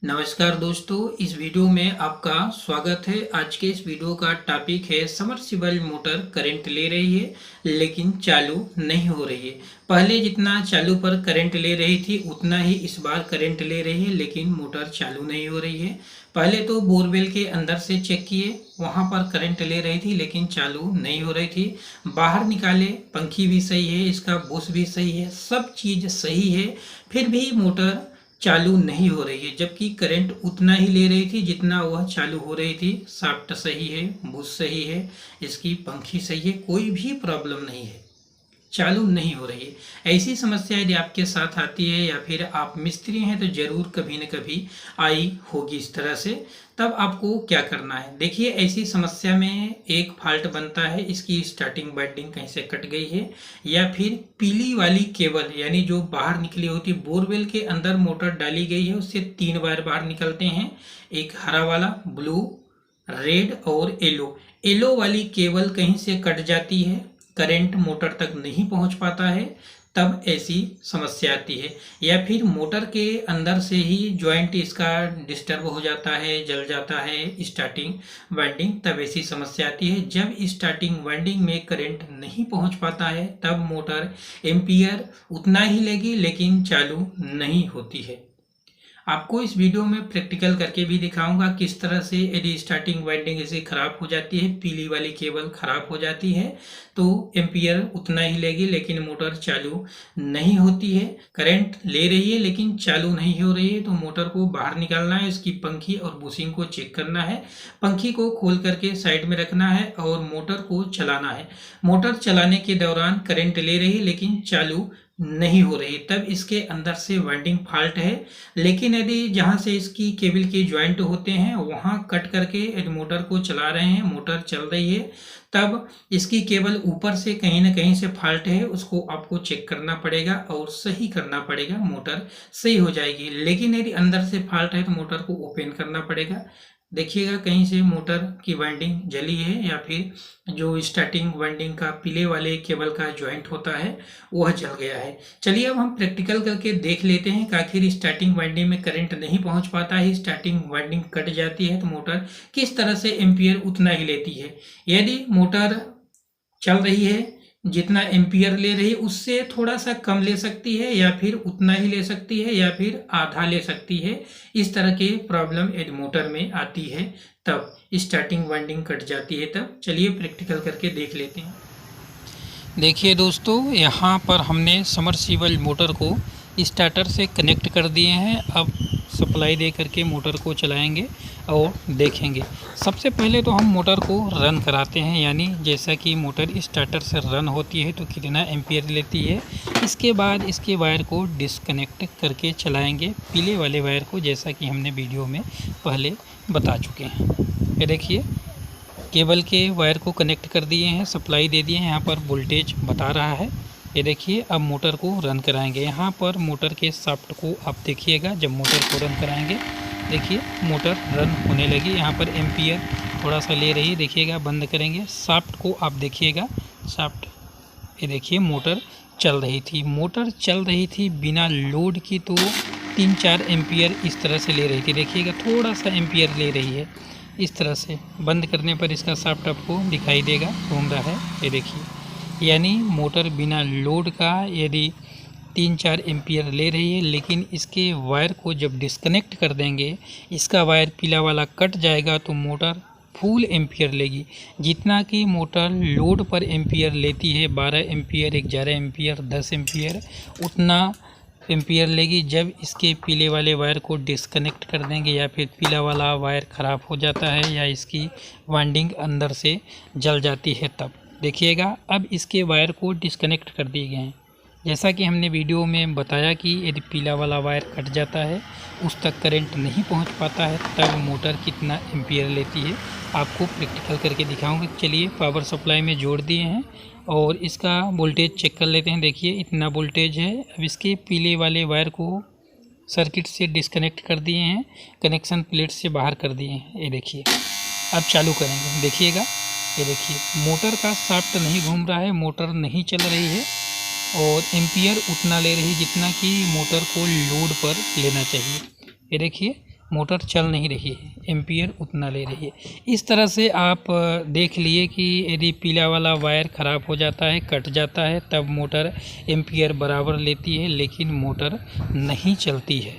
नमस्कार दोस्तों, इस वीडियो में आपका स्वागत है। आज के इस वीडियो का टॉपिक है सबमर्सिबल मोटर करंट ले रही है लेकिन चालू नहीं हो रही है। पहले जितना चालू पर करंट ले रही थी उतना ही इस बार करंट ले रही है लेकिन मोटर चालू नहीं हो रही है। पहले तो बोरवेल के अंदर से चेक किए, वहाँ पर करंट ले रही थी लेकिन चालू नहीं हो रही थी। बाहर निकाले, पंखी भी सही है, इसका बुश भी सही है, सब चीज़ सही है, फिर भी मोटर चालू नहीं हो रही है। जबकि करंट उतना ही ले रही थी जितना वह चालू हो रही थी। शाफ्ट सही है, बुश सही है, इसकी पंखी सही है, कोई भी प्रॉब्लम नहीं है, चालू नहीं हो रही है। ऐसी समस्या यदि आपके साथ आती है या फिर आप मिस्त्री हैं तो जरूर कभी न कभी आई होगी इस तरह से। तब आपको क्या करना है, देखिए ऐसी समस्या में एक फॉल्ट बनता है, इसकी स्टार्टिंग वाइंडिंग कहीं से कट गई है या फिर पीली वाली केबल यानी जो बाहर निकली होती है, बोरवेल के अंदर मोटर डाली गई है उससे 3 वायर बाहर निकलते हैं, एक हरा वाला, ब्लू, रेड और येलो वाली केबल कहीं से कट जाती है, करंट मोटर तक नहीं पहुंच पाता है, तब ऐसी समस्या आती है। या फिर मोटर के अंदर से ही जॉइंट इसका डिस्टर्ब हो जाता है, जल जाता है स्टार्टिंग वाइंडिंग, तब ऐसी समस्या आती है। जब स्टार्टिंग वाइंडिंग में करंट नहीं पहुंच पाता है तब मोटर एम्पियर उतना ही लेगी लेकिन चालू नहीं होती है। आपको इस वीडियो में प्रैक्टिकल करके भी दिखाऊंगा किस तरह से यदि स्टार्टिंग वाइंडिंग ऐसे खराब हो जाती है, पीली वाली केबल खराब हो जाती है तो एम्पियर उतना ही लेगी लेकिन मोटर चालू नहीं होती है। करंट ले रही है लेकिन चालू नहीं हो रही है तो मोटर को बाहर निकालना है, इसकी पंखी और बुशिंग को चेक करना है, पंखी को खोल करके साइड में रखना है और मोटर को चलाना है। मोटर चलाने के दौरान करंट ले रही है लेकिन चालू नहीं हो रही, तब इसके अंदर से वाइंडिंग फॉल्ट है। लेकिन यदि जहां से इसकी केबल के ज्वाइंट होते हैं वहां कट करके यदि मोटर को चला रहे हैं, मोटर चल रही है, तब इसकी केबल ऊपर से कहीं ना कहीं से फॉल्ट है, उसको आपको चेक करना पड़ेगा और सही करना पड़ेगा, मोटर सही हो जाएगी। लेकिन यदि अंदर से फॉल्ट है तो मोटर को ओपन करना पड़ेगा। देखिएगा कहीं से मोटर की वाइंडिंग जली है या फिर जो स्टार्टिंग वाइंडिंग का पीले वाले केबल का जॉइंट होता है वह जल गया है। चलिए अब हम प्रैक्टिकल करके देख लेते हैं कि आखिर स्टार्टिंग वाइंडिंग में करंट नहीं पहुंच पाता है, स्टार्टिंग वाइंडिंग कट जाती है तो मोटर किस तरह से एम्पियर उतना ही लेती है। यदि मोटर चल रही है, जितना एम्पियर ले रही है उससे थोड़ा सा कम ले सकती है या फिर उतना ही ले सकती है या फिर आधा ले सकती है। इस तरह के प्रॉब्लम यदि मोटर में आती है तब स्टार्टिंग वाइंडिंग कट जाती है। तब चलिए प्रैक्टिकल करके देख लेते हैं। देखिए दोस्तों, यहाँ पर हमने समरसीबल मोटर को स्टार्टर से कनेक्ट कर दिए हैं। अब सप्लाई दे करके मोटर को चलाएंगे और देखेंगे। सबसे पहले तो हम मोटर को रन कराते हैं, यानी जैसा कि मोटर स्टार्टर से रन होती है तो कितना एम्पियर लेती है। इसके बाद इसके वायर को डिस्कनेक्ट करके चलाएंगे, पीले वाले वायर को, जैसा कि हमने वीडियो में पहले बता चुके हैं। ये देखिए केबल के वायर को कनेक्ट कर दिए हैं, सप्लाई दे दिए हैं, यहाँ पर वोल्टेज बता रहा है। ये देखिए अब मोटर को रन कराएंगे। यहाँ पर मोटर के शाफ्ट को आप देखिएगा, जब मोटर को रन कराएंगे देखिए मोटर रन होने लगी। यहाँ पर एम्पियर थोड़ा सा ले रही है, देखिएगा। बंद करेंगे, शाफ्ट को आप देखिएगा, शाफ्ट ये देखिए मोटर चल रही थी। मोटर चल रही थी बिना लोड की तो 3-4 एम्पियर इस तरह से ले रही थी। देखिएगा थोड़ा सा एम्पियर ले रही है इस तरह से। बंद करने पर इसका शाफ्ट आपको दिखाई देगा, घूम रहा है, ये देखिए। यानी मोटर बिना लोड का यदि 3-4 एम्पियर ले रही है, लेकिन इसके वायर को जब डिस्कनेक्ट कर देंगे, इसका वायर पीला वाला कट जाएगा तो मोटर फुल एम्पियर लेगी। जितना कि मोटर लोड पर एम्पियर लेती है, 12 एम्पियर, 11 एम्पियर, 10 एम्पियर, उतना एम्पियर लेगी। जब इसके पीले वाले वायर को डिस्कनेक्ट कर देंगे या फिर पीला वाला वायर ख़राब हो जाता है या इसकी वाइंडिंग अंदर से जल जाती है, तब देखिएगा अब इसके वायर को डिस्कनेक्ट कर दिए गए हैं। जैसा कि हमने वीडियो में बताया कि यदि पीला वाला वायर कट जाता है, उस तक करंट नहीं पहुंच पाता है, तब मोटर कितना एम्पियर लेती है आपको प्रैक्टिकल करके दिखाऊंगा। चलिए पावर सप्लाई में जोड़ दिए हैं और इसका वोल्टेज चेक कर लेते हैं। देखिए इतना वोल्टेज है। अब इसके पीले वाले वायर को सर्किट से डिस्कनेक्ट कर दिए हैं, कनेक्शन प्लेट से बाहर कर दिए हैं। ये देखिए अब चालू करेंगे, देखिएगा ये देखिए मोटर का शाफ्ट नहीं घूम रहा है, मोटर नहीं चल रही है और एम्पियर उतना ले रही जितना कि मोटर को लोड पर लेना चाहिए। ये देखिए मोटर चल नहीं रही है, एम्पियर उतना ले रही है। इस तरह से आप देख लिए कि यदि पीला वाला वायर ख़राब हो जाता है, कट जाता है, तब मोटर एम्पियर बराबर लेती है लेकिन मोटर नहीं चलती है।